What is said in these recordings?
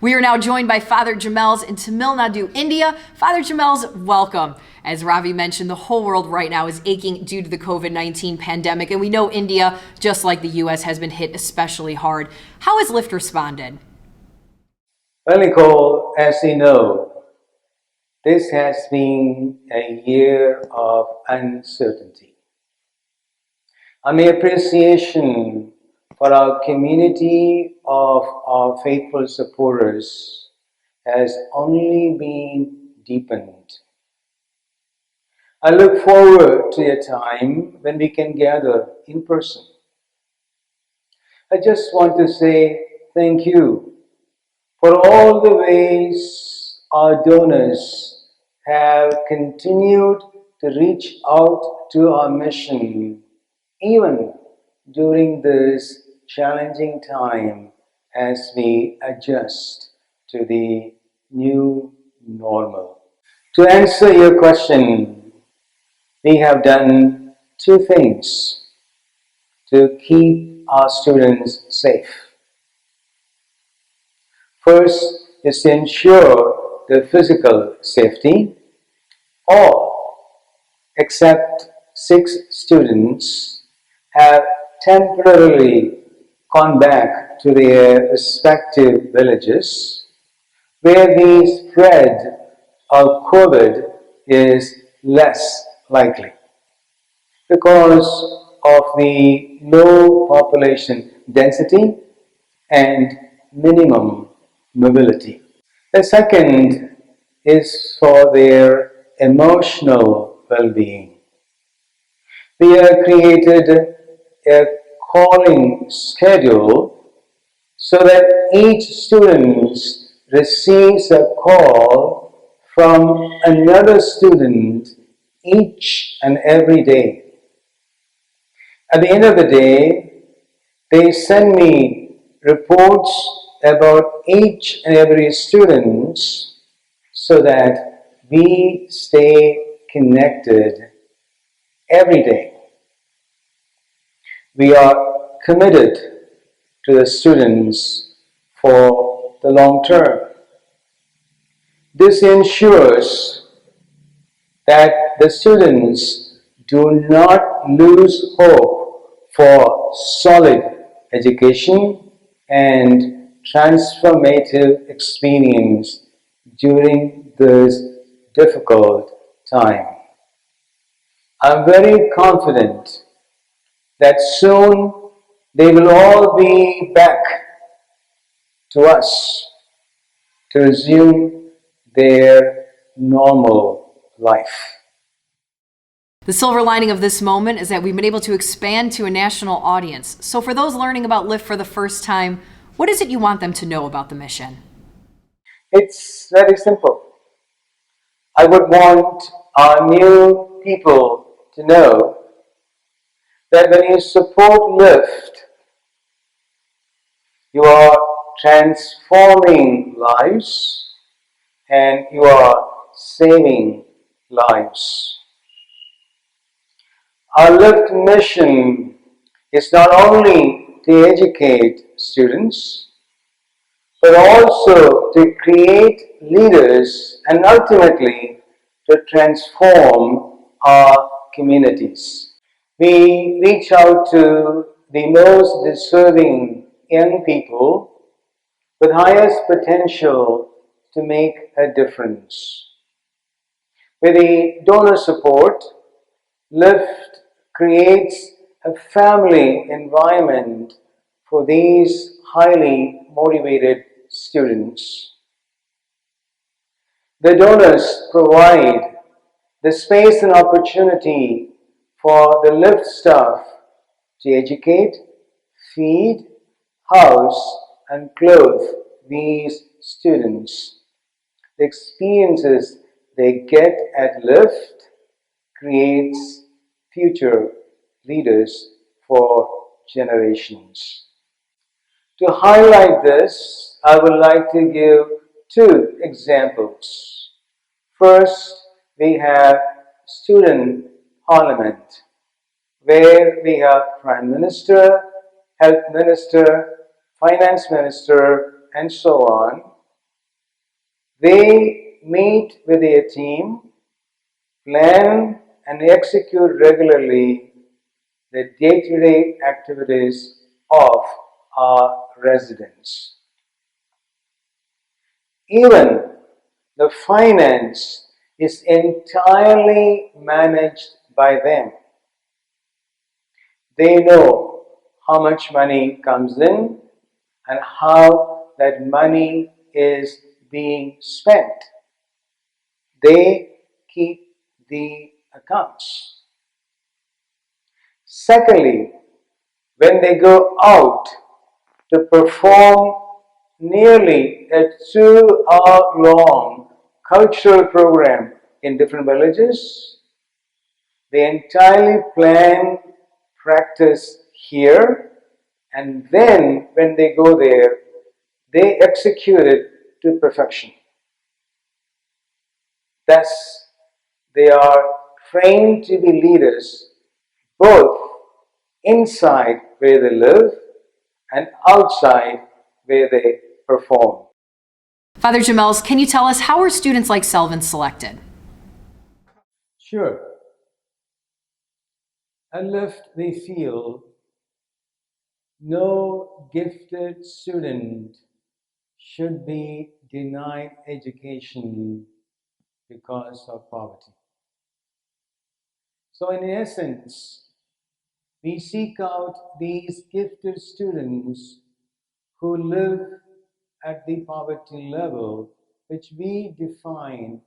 We are now joined by Father Jamels in Tamil Nadu, India. Father Jamels, welcome. As Ravi mentioned, the whole world right now is aching due to the COVID-19 pandemic, and we know India, just like the U.S., has been hit especially hard. How has LIFT responded? Well, Nicole, as you know, this has been a year of uncertainty. My appreciation for our community of our faithful supporters has only been deepened. I look forward to a time when we can gather in person. I just want to say thank you for all the ways our donors have continued to reach out to our mission even during this challenging time as we adjust to the new normal. To answer your question, we have done two things to keep our students safe. First is to ensure the physical safety. All except 6 students have temporarily gone back to their respective villages where the spread of COVID is less likely because of the low population density and minimum mobility. The second is for their emotional well-being. We have created a calling schedule so that each student receives a call from another student each and every day. At the end of the day, they send me reports about each and every student so that we stay connected every day. We are committed to the students for the long term. This ensures that the students do not lose hope for solid education and transformative experience during this difficult time. I'm very confident that soon they will all be back to us to resume their normal life. The silver lining of this moment is that we've been able to expand to a national audience. So for those learning about LIFT for the first time, what is it you want them to know about the mission? It's very simple. I would want our new people to know that when you support LIFT, you are transforming lives and you are saving lives. Our LIFT mission is not only to educate students, but also to create leaders and ultimately to transform our communities. We reach out to the most deserving young people with highest potential to make a difference. With the donor support, LIFT creates a family environment for these highly motivated students. The donors provide the space and opportunity for the LIFT staff to educate, feed, house, and clothe these students. The experiences they get at LIFT creates future leaders for generations. To highlight this, I would like to give 2 examples. First, we have student parliament, where we have Prime Minister, Health Minister, Finance Minister, and so on, They meet with their team, plan and execute regularly the day-to-day activities of our residents. Even the finance is entirely managed by them. They know how much money comes in and how that money is being spent. They keep the accounts. Secondly, when they go out to perform nearly a 2-hour long cultural program in different villages, they entirely plan, practice here, and then when they go there, they execute it to perfection. Thus, they are trained to be leaders both inside where they live and outside where they perform. Father Jamels, can you tell us how are students like Selvin selected? Sure. At Lift, they feel no gifted student should be denied education because of poverty. So, in essence, we seek out these gifted students who live at the poverty level, which we define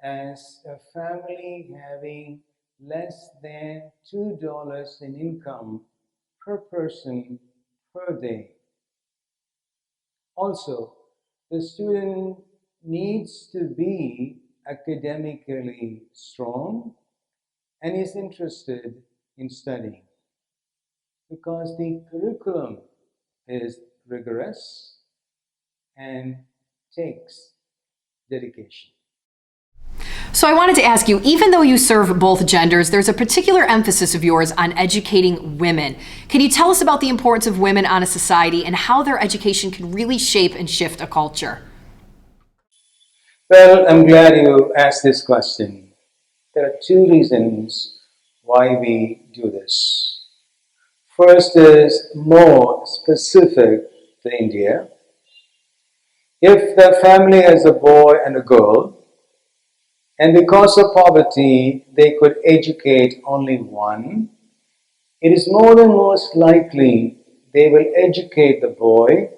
as a family having less than $2 in income per person per day. Also, the student needs to be academically strong and is interested in studying because the curriculum is rigorous and takes dedication. So I wanted to ask you, even though you serve both genders, there's a particular emphasis of yours on educating women. Can you tell us about the importance of women on a society and how their education can really shape and shift a culture? Well, I'm glad you asked this question. There are two reasons why we do this. First is more specific to India. If the family has a boy and a girl, and because of poverty they could educate only one, it is more than most likely they will educate the boy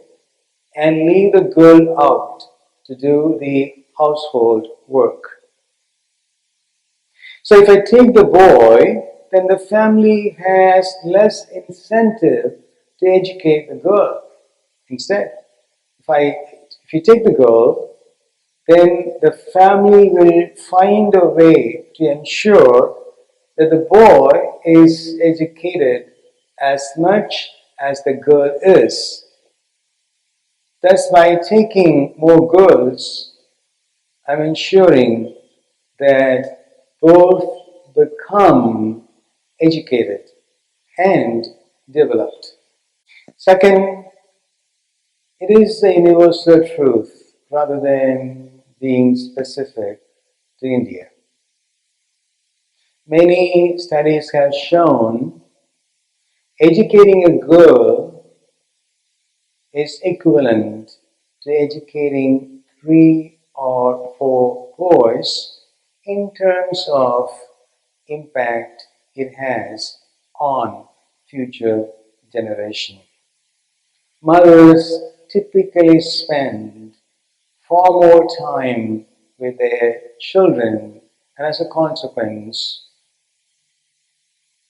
and leave the girl out to do the household work. So if I take the boy, then the family has less incentive to educate the girl. Instead, if you take the girl, then the family will find a way to ensure that the boy is educated as much as the girl is. Thus, by taking more girls, I'm ensuring that both become educated and developed. Second, it is a universal truth rather than being specific to India. Many studies have shown educating a girl is equivalent to educating 3 or 4 boys in terms of impact it has on future generation. Mothers typically spend far more time with their children, and as a consequence,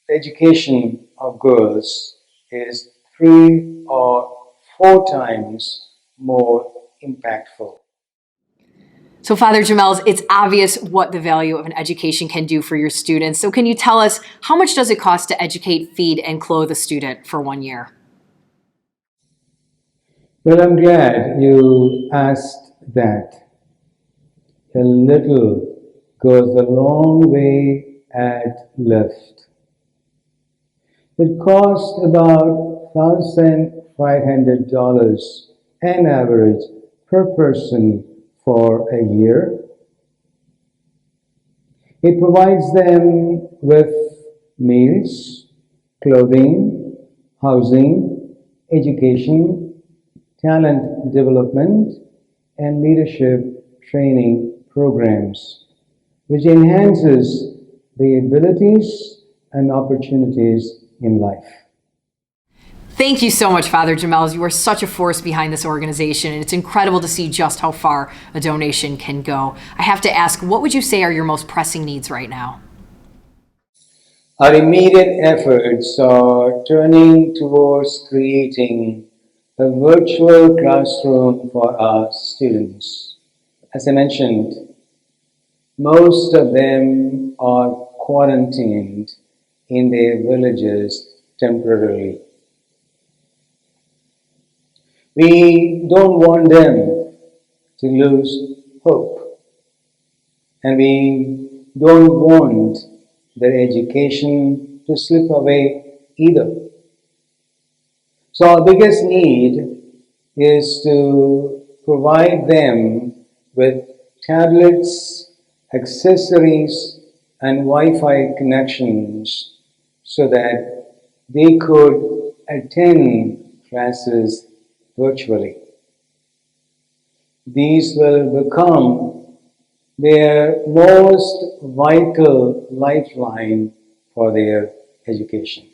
the education of girls is 3 or 4 times more impactful. So, Father Jamels, it's obvious what the value of an education can do for your students. So, can you tell us how much does it cost to educate, feed, and clothe a student for 1 year? Well, I'm glad you asked that. A little goes a long way at Lift. It costs about $1,500 an average per person for a year. It provides them with meals, clothing, housing, education, talent development, and leadership training programs, which enhances the abilities and opportunities in life. Thank you so much, Father Jamels. You are such a force behind this organization, and it's incredible to see just how far a donation can go. I have to ask, what would you say are your most pressing needs right now? Our immediate efforts are turning towards creating a virtual classroom for our students. As I mentioned, most of them are quarantined in their villages temporarily. We don't want them to lose hope, and we don't want their education to slip away either. So our biggest need is to provide them with tablets, accessories, and Wi-Fi connections so that they could attend classes virtually. These will become their most vital lifeline for their education.